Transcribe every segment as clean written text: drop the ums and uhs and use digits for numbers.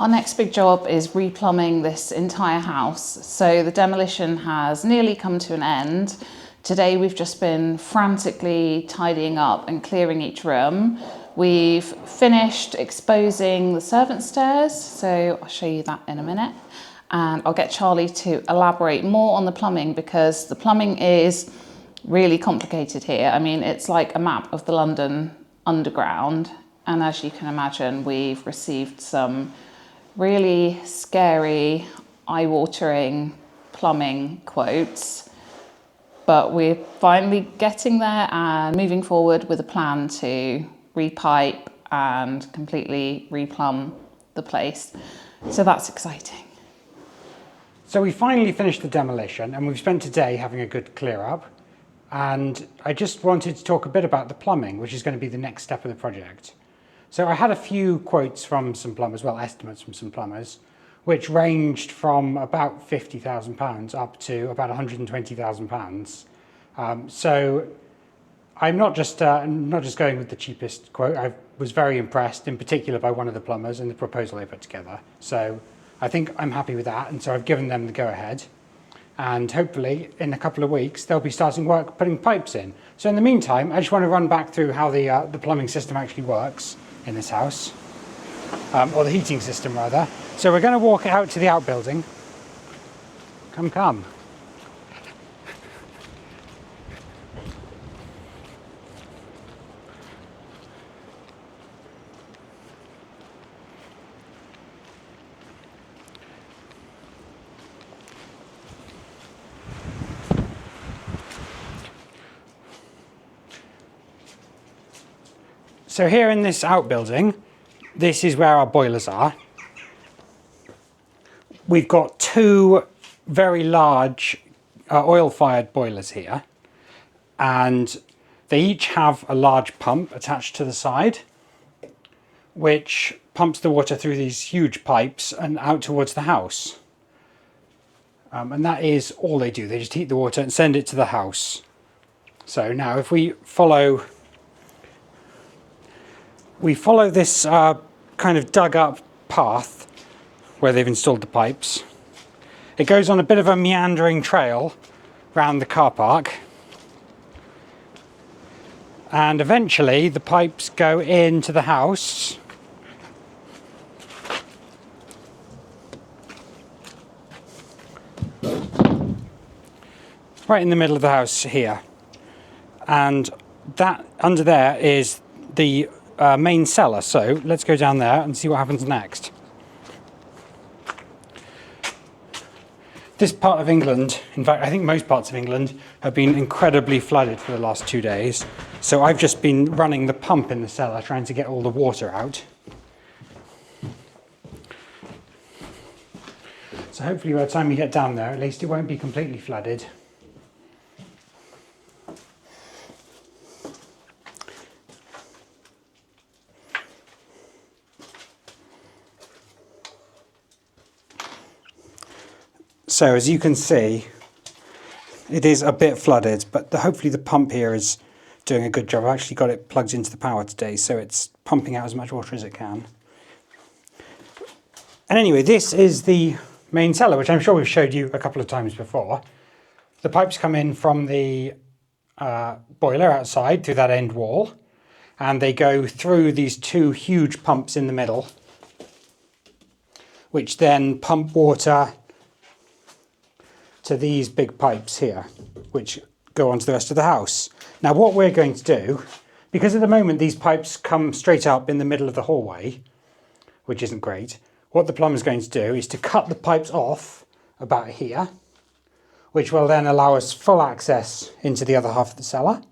Our next big job is replumbing this entire house. So the demolition has nearly come to an end. Today we've just been frantically tidying up and clearing each room. We've finished exposing the servants' stairs, so I'll show you that in a minute. And I'll get Charlie to elaborate more on the plumbing because the plumbing is really complicated here. I mean, it's like a map of the London Underground. And as you can imagine, we've received some really scary, eye-watering plumbing quotes. But we're finally getting there and moving forward with a plan to repipe and completely replumb the place. So that's exciting. So we finally finished the demolition and we've spent today having a good clear up. And I just wanted to talk a bit about the plumbing, which is going to be the next step of the project. So I had a few quotes from some plumbers, well, estimates from some plumbers, which ranged from about £50,000 up to about £120,000. So I'm not just going with the cheapest quote. I was very impressed, in particular, by one of the plumbers and the proposal they put together. So I think I'm happy with that, and so I've given them the go-ahead. And hopefully, in a couple of weeks, they'll be starting work putting pipes in. So in the meantime, I just want to run back through how the plumbing system actually works in this house, or the heating system rather. So we're going to walk out to the outbuilding. Come. So here in this outbuilding, this is where our boilers are. We've got two very large oil-fired boilers here, and they each have a large pump attached to the side, which pumps the water through these huge pipes and out towards the house. And that is all they do. They just heat the water and send it to the house. So now if we follow this kind of dug up path where they've installed the pipes. It goes on a bit of a meandering trail around the car park, and eventually the pipes go into the house. Right in the middle of the house here, and that under there is the main cellar. So let's go down there and see what happens next. This part of England, in fact I think most parts of England, have been incredibly flooded for the last 2 days. So I've just been running the pump in the cellar trying to get all the water out. So hopefully by the time we get down there, at least it won't be completely flooded. So as you can see, it is a bit flooded, but hopefully the pump here is doing a good job. I've actually got it plugged into the power today, so it's pumping out as much water as it can. And anyway, this is the main cellar, which I'm sure we've showed you a couple of times before. The pipes come in from the boiler outside through that end wall, and they go through these two huge pumps in the middle, which then pump water to these big pipes here, which go on to the rest of the house. Now what we're going to do, because at the moment these pipes come straight up in the middle of the hallway, which isn't great, what the plumber's going to do is to cut the pipes off about here, which will then allow us full access into the other half of the cellar.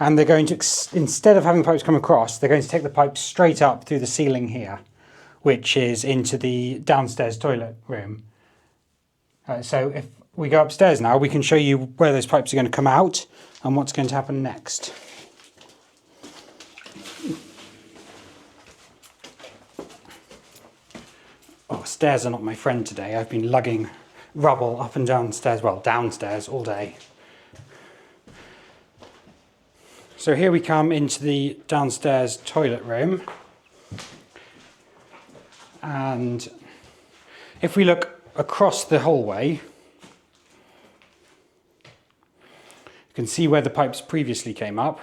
And they're going to, instead of having pipes come across, they're going to take the pipes straight up through the ceiling here, which is into the downstairs toilet room. So if we go upstairs now, we can show you where those pipes are going to come out and what's going to happen next. Oh, stairs are not my friend today. I've been lugging rubble up and downstairs, well, downstairs all day. So here we come into the downstairs toilet room. And if we look across the hallway, you can see where the pipes previously came up.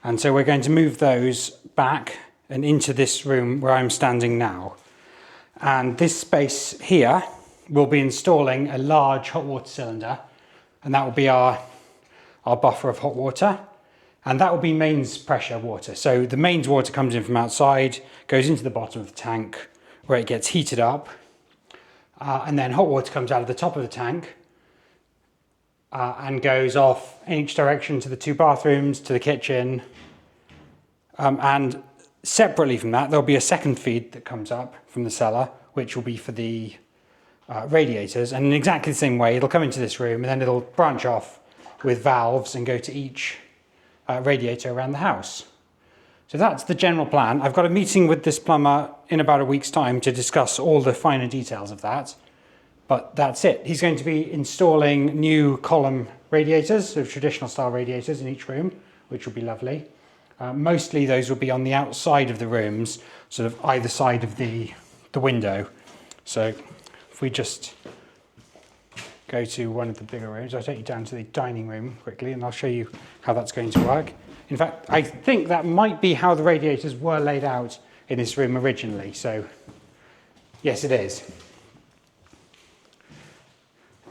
And so we're going to move those back and into this room where I'm standing now. And this space here will be installing a large hot water cylinder, and that will be our buffer of hot water. And that will be mains pressure water. So the mains water comes in from outside, goes into the bottom of the tank where it gets heated up. And then hot water comes out of the top of the tank and goes off in each direction to the 2 bathrooms, to the kitchen. And separately from that, there'll be a second feed that comes up from the cellar, which will be for the radiators. And in exactly the same way, it'll come into this room and then it'll branch off with valves and go to each radiator around the house. So that's the general plan. I've got a meeting with this plumber in about a week's time to discuss all the finer details of that. But that's it. He's going to be installing new column radiators, so traditional style radiators in each room, which will be lovely. Mostly those will be on the outside of the rooms, sort of either side of the window. So if we just go to one of the bigger rooms, I'll take you down to the dining room quickly and I'll show you how that's going to work. In fact, I think that might be how the radiators were laid out in this room originally. So yes, it is.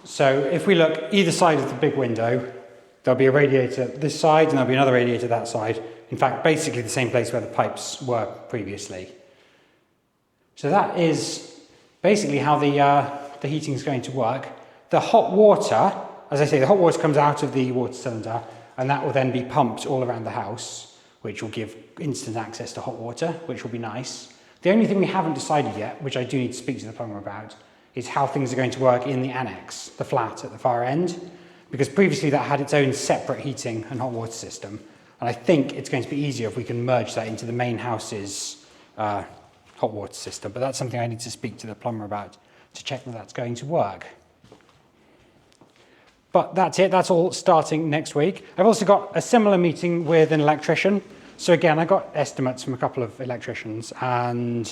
So if we look either side of the big window, there'll be a radiator this side and there'll be another radiator that side. In fact, basically the same place where the pipes were previously. So that is basically how the heating is going to work. The hot water, as I say, the hot water comes out of the water cylinder and that will then be pumped all around the house, which will give instant access to hot water, which will be nice. The only thing we haven't decided yet, which I do need to speak to the plumber about, is how things are going to work in the annex, the flat at the far end, because previously that had its own separate heating and hot water system. And I think it's going to be easier if we can merge that into the main house's hot water system. But that's something I need to speak to the plumber about to check that that's going to work. But that's it. That's all starting next week. I've also got a similar meeting with an electrician. So again, I got estimates from a couple of electricians, and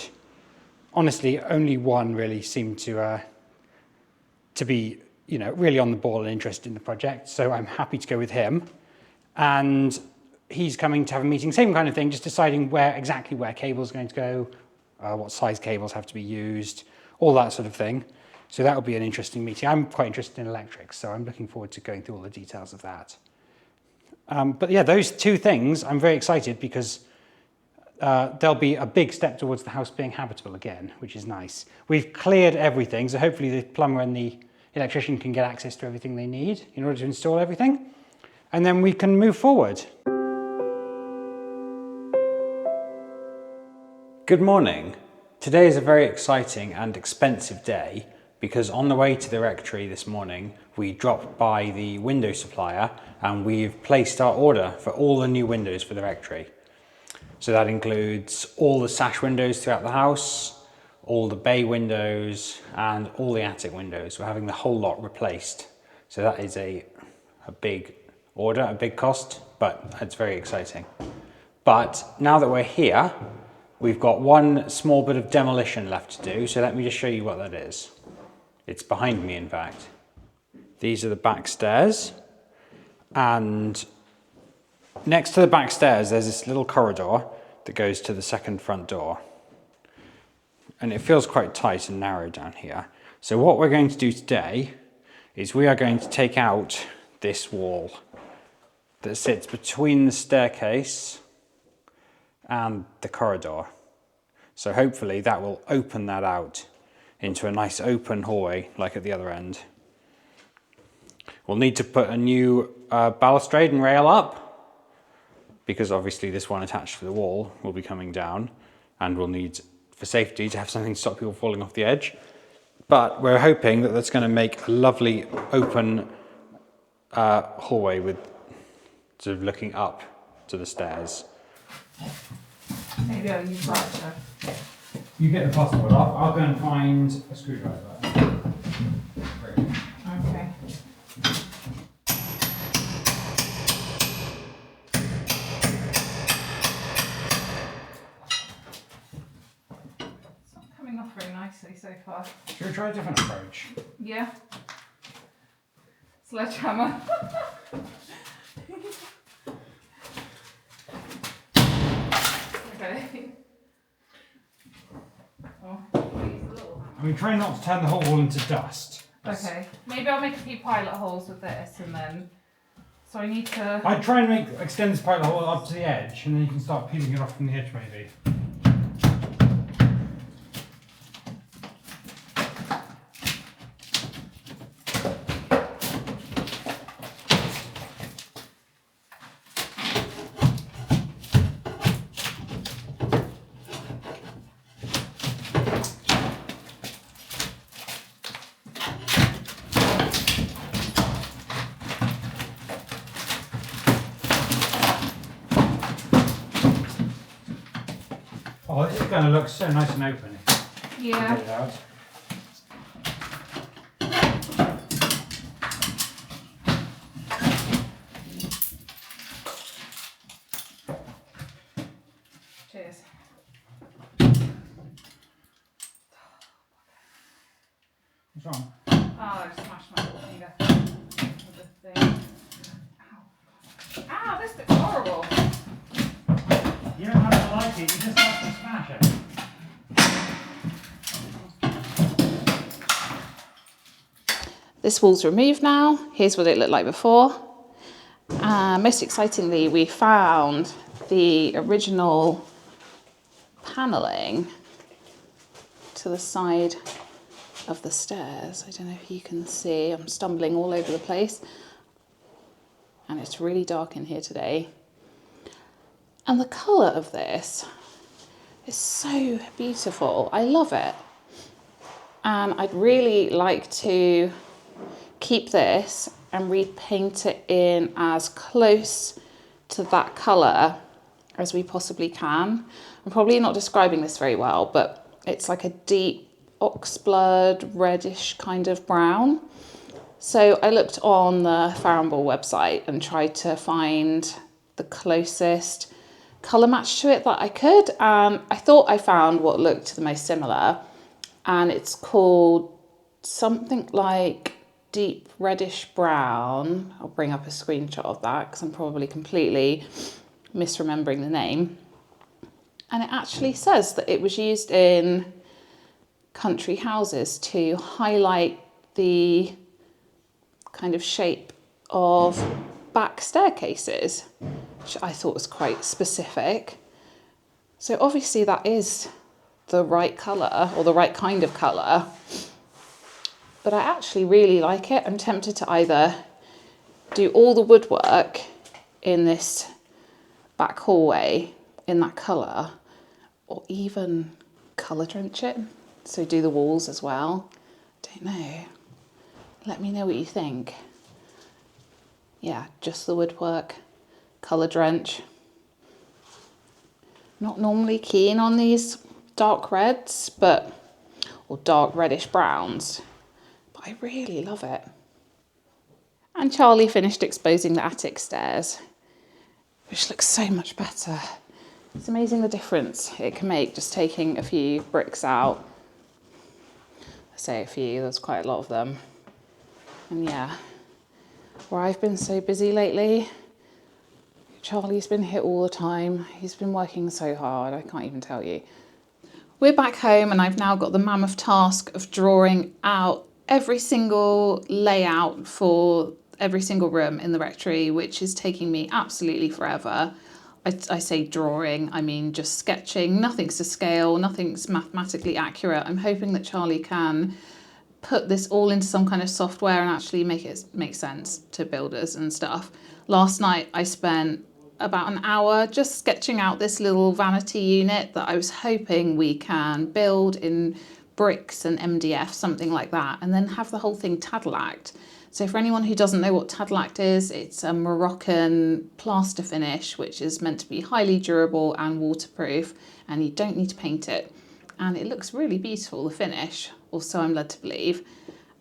honestly, only one really seemed to be, really on the ball and interested in the project. So I'm happy to go with him. And he's coming to have a meeting, same kind of thing, just deciding exactly where cables are going to go, what size cables have to be used, all that sort of thing. So that will be an interesting meeting. I'm quite interested in electrics, so I'm looking forward to going through all the details of that. But yeah, those 2 things, I'm very excited because there'll be a big step towards the house being habitable again, which is nice. We've cleared everything, so hopefully the plumber and the electrician can get access to everything they need in order to install everything. And then we can move forward. Good morning. Today is a very exciting and expensive day because on the way to the rectory this morning, we dropped by the window supplier and we've placed our order for all the new windows for the rectory. So that includes all the sash windows throughout the house, all the bay windows and all the attic windows. We're having the whole lot replaced. So that is a big order, a big cost, but it's very exciting. But now that we're here, we've got one small bit of demolition left to do. So let me just show you what that is. It's behind me, in fact. These are the back stairs. And next to the back stairs, there's this little corridor that goes to the second front door. And it feels quite tight and narrow down here. So what we're going to do today is we are going to take out this wall that sits between the staircase and the corridor. So hopefully that will open that out into a nice open hallway like at the other end. We'll need to put a new balustrade and rail up because obviously this one attached to the wall will be coming down, and we'll need, for safety, to have something to stop people falling off the edge. But we're hoping that that's going to make a lovely open hallway with sort of looking up to the stairs. Maybe I'll use lighter. You get the plasterboard off, I'll go and find a screwdriver. Okay. nicely so far. Should we try a different approach? Yeah. Sledgehammer. Okay. Oh, I mean, try not to turn the whole wall into dust. okay. Maybe I'll make a few pilot holes with this and then... So I need to... I'd try and extend this pilot hole up to the edge and then you can start peeling it off from the edge maybe. Oh, this is going to look so nice and open. Yeah. Get it out. Cheers. What's wrong? Oh, I just smashed my little finger with the thing. Ow. Ow, this looks horrible. You don't have to like it, you just have to smash it. This wall's removed now. Here's what it looked like before. Most excitingly, we found the original panelling to the side of the stairs. I don't know if you can see, I'm stumbling all over the place. And it's really dark in here today. And the colour of this is so beautiful. I love it. And I'd really like to keep this and repaint it in as close to that colour as we possibly can. I'm probably not describing this very well, but it's like a deep oxblood reddish kind of brown. So I looked on the Farrenball website and tried to find the closest colour match to it that I could, and I thought I found what looked the most similar, and it's called something like deep reddish brown. I'll bring up a screenshot of that because I'm probably completely misremembering the name. And it actually says that it was used in country houses to highlight the kind of shape of back staircases, which I thought was quite specific. So obviously that is the right colour, or the right kind of colour, but I actually really like it. I'm tempted to either do all the woodwork in this back hallway in that colour, or even colour drench it, so do the walls as well. Don't know. Let me know what you think. Yeah, just the woodwork, colour drench. Not normally keen on these dark reds, or dark reddish browns, but I really love it. And Charlie finished exposing the attic stairs, which looks so much better. It's amazing the difference it can make just taking a few bricks out. I say a few, there's quite a lot of them. And yeah, where I've been so busy lately, Charlie's been hit all the time. He's been working so hard, I can't even tell you. We're back home and I've now got the mammoth task of drawing out every single layout for every single room in the rectory, which is taking me absolutely forever. I say drawing, I mean just sketching. Nothing's to scale, nothing's mathematically accurate. I'm hoping that Charlie can put this all into some kind of software and actually make it make sense to builders and stuff. Last night I spent about an hour just sketching out this little vanity unit that I was hoping we can build in bricks and MDF, something like that, and then have the whole thing Tadlacked. So for anyone who doesn't know what Tadlacked is, it's a Moroccan plaster finish which is meant to be highly durable and waterproof, and you don't need to paint it. And it looks really beautiful, the finish, or so I'm led to believe.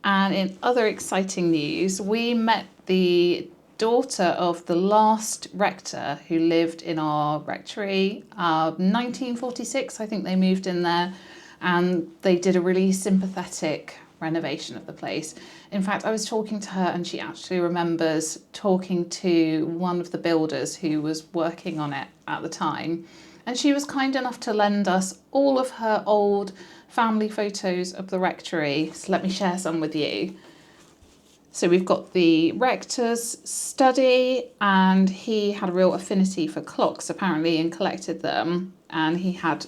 And in other exciting news, we met the daughter of the last rector who lived in our rectory, 1946, I think they moved in there. and they did a really sympathetic renovation of the place. In fact, I was talking to her and she actually remembers talking to one of the builders who was working on it at the time, and she was kind enough to lend us all of her old family photos of the rectory. So let me share some with you. So we've got the rector's study, and he had a real affinity for clocks apparently and collected them, and he had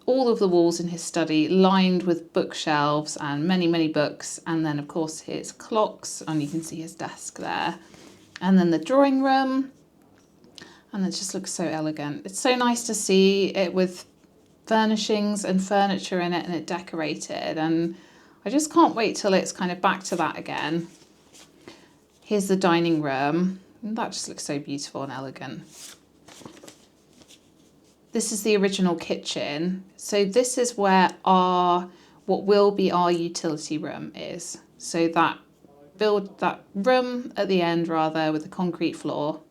all of the walls in his study lined with bookshelves and many, many books, and then of course his clocks, and you can see his desk there. And then the drawing room, and it just looks so elegant. It's so nice to see it with furnishings and furniture in it and it decorated, and I just can't wait till it's kind of back to that again. Here's the dining room, and that just looks so beautiful and elegant. This is the original kitchen. So this is where what will be our utility room is. So that room at the end rather, with the concrete floor.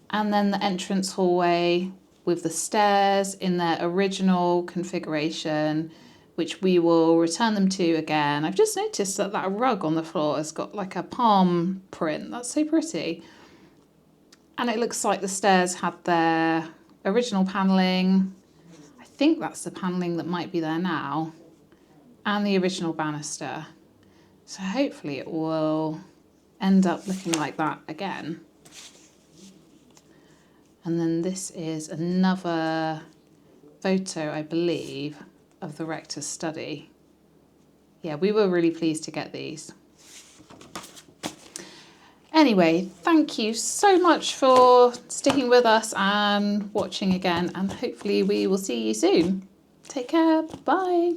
And then the entrance hallway with the stairs in their original configuration, which we will return them to again. I've just noticed that rug on the floor has got like a palm print. That's so pretty. And it looks like the stairs had their original panelling. I think that's the panelling that might be there now. And the original banister. So hopefully it will end up looking like that again. And then this is another photo, I believe, of the rector's study. Yeah, we were really pleased to get these. Anyway, thank you so much for sticking with us and watching again, and hopefully we will see you soon. Take care, bye.